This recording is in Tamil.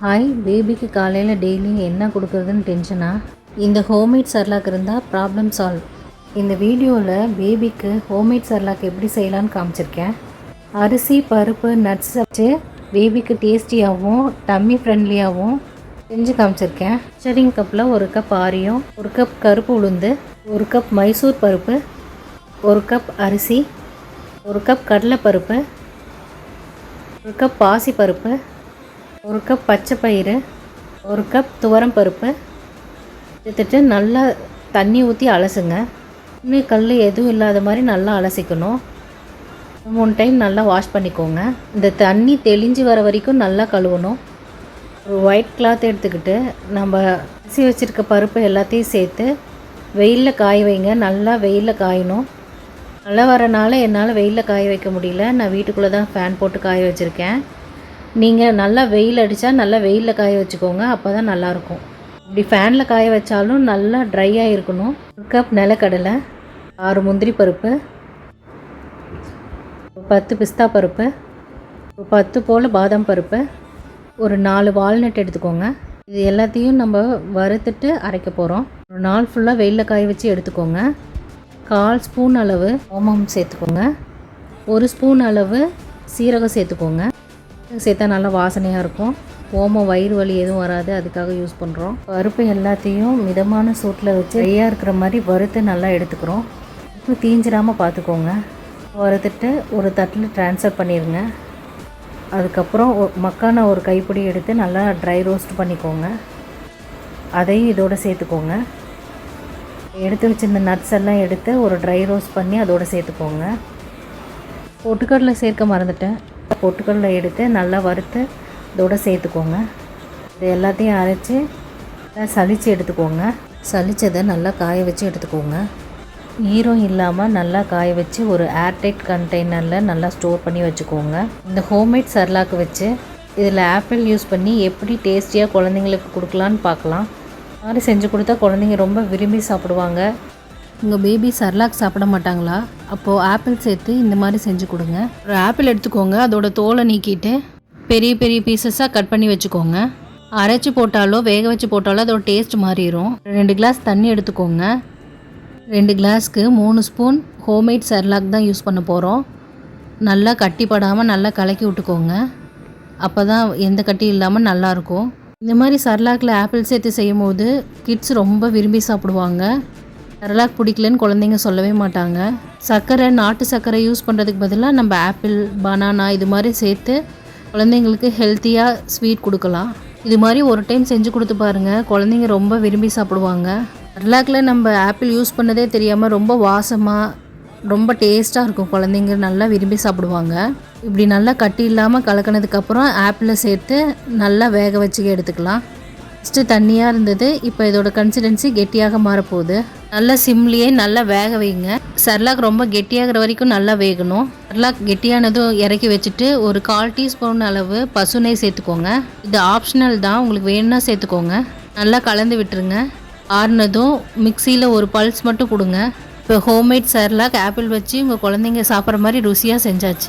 ஹாய், பேபிக்கு காலையில் டெய்லி என்ன கொடுக்குறதுன்னு டென்ஷனா? இந்த ஹோம்மேட் சர்லாக் இருந்தால் ப்ராப்ளம் சால்வ். இந்த வீடியோவில் பேபிக்கு ஹோம்மேட் சர்லாக் எப்படி செய்யலான்னு காமிச்சிருக்கேன். அரிசி, பருப்பு, நட்ஸ் வச்சு பேபிக்கு டேஸ்டியாகவும் டம்மி ஃப்ரெண்ட்லியாகவும் செஞ்சு காமிச்சிருக்கேன். மெஷரிங் கப்பில் 1 கப் ஆரியம், 1 கப் கருப்பு உளுந்து, 1 கப் மைசூர் பருப்பு, 1 கப் அரிசி, 1 கப் கடலைப்பருப்பு, 1 கப் பாசி பருப்பு, 1 கப் பச்சை பயிறு, 1 கப் துவரம் பருப்பு எடுத்துட்டு நல்லா தண்ணி ஊற்றி அலசுங்க. இன்னும் கல் எதுவும் இல்லாத மாதிரி நல்லா அலசிக்கணும். 3 டைம் நல்லா வாஷ் பண்ணிக்கோங்க. இந்த தண்ணி தெளிஞ்சு வர வரைக்கும் நல்லா கழுவணும். ஒரு ஒயிட் கிளாத் எடுத்துக்கிட்டு நம்ம அரிசி வச்சுருக்க பருப்பு எல்லாத்தையும் சேர்த்து வெயிலில் காய வைங்க. நல்லா வெயிலில் காயணும். மழை வரனால என்னால் வெயிலில் காய வைக்க முடியல. நான் வீட்டுக்குள்ளே தான் ஃபேன் போட்டு காய வச்சுருக்கேன். நீங்கள் நல்லா வெயில் அடித்தா நல்லா வெயிலில் காய வச்சுக்கோங்க. அப்போ தான் நல்லாயிருக்கும். இப்படி ஃபேனில் காய வச்சாலும் நல்லா ட்ரையாக இருக்கணும். 1 கப் நிலக்கடலை, 6 முந்திரி பருப்பு, 10 பிஸ்தா பருப்பு, 10 போல் பாதாம் பருப்பு, ஒரு 4 வால்நட் எடுத்துக்கோங்க. இது எல்லாத்தையும் நம்ம வறுத்துட்டு அரைக்க போகிறோம். ஒரு நாள் ஃபுல்லாக வெயிலில் காய வச்சு எடுத்துக்கோங்க. 1/4 ஸ்பூன் அளவு ஓமம் சேர்த்துக்கோங்க. 1 ஸ்பூன் அளவு சீரகம் சேர்த்துக்கோங்க. சேர்த்தா நல்லா வாசனையாக இருக்கும். ஓமம் வயிறு வலி எதுவும் வராது, அதுக்காக யூஸ் பண்ணுறோம். பருப்பு எல்லாத்தையும் மிதமான சூட்டில் வச்சு ட்ரையாக இருக்கிற மாதிரி வறுத்து நல்லா எடுத்துக்கிறோம். உப்பு தீஞ்சிடாமல் பார்த்துக்கோங்க. வறுத்துட்டு ஒரு தட்டில் ட்ரான்ஸ்ஃபர் பண்ணிடுங்க. அதுக்கப்புறம் மக்கான ஒரு கைப்பிடி எடுத்து நல்லா ட்ரை ரோஸ்ட் பண்ணிக்கோங்க. அதையும் இதோடு சேர்த்துக்கோங்க. எடுத்து வச்சுருந்த நட்ஸ் எல்லாம் எடுத்து ஒரு ட்ரை ரோஸ்ட் பண்ணி அதோடு சேர்த்துக்கோங்க. பொட்டுக்கடலை சேர்க்க மறந்துட்டேன். பொட்டுக்கடலை எடுத்து நல்லா வறுத்து இதோடு சேர்த்துக்கோங்க. இது எல்லாத்தையும் அரைச்சி சலித்து எடுத்துக்கோங்க. சலித்ததை நல்லா காய வச்சு எடுத்துக்கோங்க. ஈரம் இல்லாமல் நல்லா காய வச்சு ஒரு ஏர்டைட் கண்டெய்னரில் நல்லா ஸ்டோர் பண்ணி வச்சுக்கோங்க. இந்த ஹோம்மேட் சர்லாக்கு வச்சு இதில் ஆப்பிள் யூஸ் பண்ணி எப்படி டேஸ்டியாக குழந்தைங்களுக்கு கொடுக்கலான்னு பார்க்கலாம். இந்த மாதிரி செஞ்சு கொடுத்தா குழந்தைங்க ரொம்ப விரும்பி சாப்பிடுவாங்க. உங்கள் பேபி சர்லாக் சாப்பிட மாட்டாங்களா? அப்போது ஆப்பிள் சேர்த்து இந்த மாதிரி செஞ்சு கொடுங்க. ஒரு ஆப்பிள் எடுத்துக்கோங்க. அதோட தோலை நீக்கிட்டு பெரிய பெரிய பீசஸாக கட் பண்ணி வச்சுக்கோங்க. அரைச்சி போட்டாலோ வேக வச்சு போட்டாலோ அதோட டேஸ்ட் மாறிடும். 2 கிளாஸ் தண்ணி எடுத்துக்கோங்க. 2 கிளாஸ்க்கு 3 ஸ்பூன் ஹோம்மேட் சர்லாக் தான் யூஸ் பண்ண போகிறோம். நல்லா கட்டிப்படாமல் நல்லா கலக்கி விட்டுக்கோங்க. அப்போ தான் எந்த கட்டி இல்லாமல் நல்லாயிருக்கும். இந்த மாதிரி சர்லாக்கில் ஆப்பிள் சேர்த்து செய்யும் போது கிட்ஸ் ரொம்ப விரும்பி சாப்பிடுவாங்க. சர்லாக் பிடிக்கலன்னு குழந்தைங்க சொல்லவே மாட்டாங்க. சர்க்கரை, நாட்டு சர்க்கரை யூஸ் பண்ணுறதுக்கு பதிலாக நம்ம ஆப்பிள், பனானா இது மாதிரி சேர்த்து குழந்தைங்களுக்கு ஹெல்த்தியாக ஸ்வீட் கொடுக்கலாம். இது மாதிரி ஒரு டைம் செஞ்சு கொடுத்து பாருங்கள். குழந்தைங்க ரொம்ப விரும்பி சாப்பிடுவாங்க. சர்லாக்கில் நம்ம ஆப்பிள் யூஸ் பண்ணதே தெரியாமல் ரொம்ப வாசமாக ரொம்ப டேஸ்ட்டாக இருக்கும். குழந்தைங்க நல்லா விரும்பி சாப்பிடுவாங்க. இப்படி நல்லா கட்டி இல்லாமல் கலக்கினதுக்கப்புறம் ஆப்பிளை சேர்த்து நல்லா வேக வச்சு எடுத்துக்கலாம். ஃபஸ்ட்டு தண்ணியாக இருந்தது, இப்போ இதோட கன்சிஸ்டன்சி கெட்டியாக மாறப்போகுது. நல்லா சிம்லேயே நல்லா வேக வைங்க. சர்லாக் ரொம்ப கெட்டியாகிற வரைக்கும் நல்லா வேகணும். சர்லாக் கெட்டியானதும் இறக்கி வச்சுட்டு ஒரு 1/4 டீஸ்பூன் அளவு பசு நெய் சேர்த்துக்கோங்க. இது ஆப்ஷனல் தான், உங்களுக்கு வேணும்னா சேர்த்துக்கோங்க. நல்லா கலந்து விட்டுருங்க. ஆறுனதும் மிக்சியில் ஒரு பல்ஸ் மட்டும் கொடுங்க. இப்போ ஹோம்மேட் சர்லாக் ஆப்பிள் வச்சு உங்கள் குழந்தைங்க சாப்பிட்ற மாதிரி ருசியாக செஞ்சாச்சு.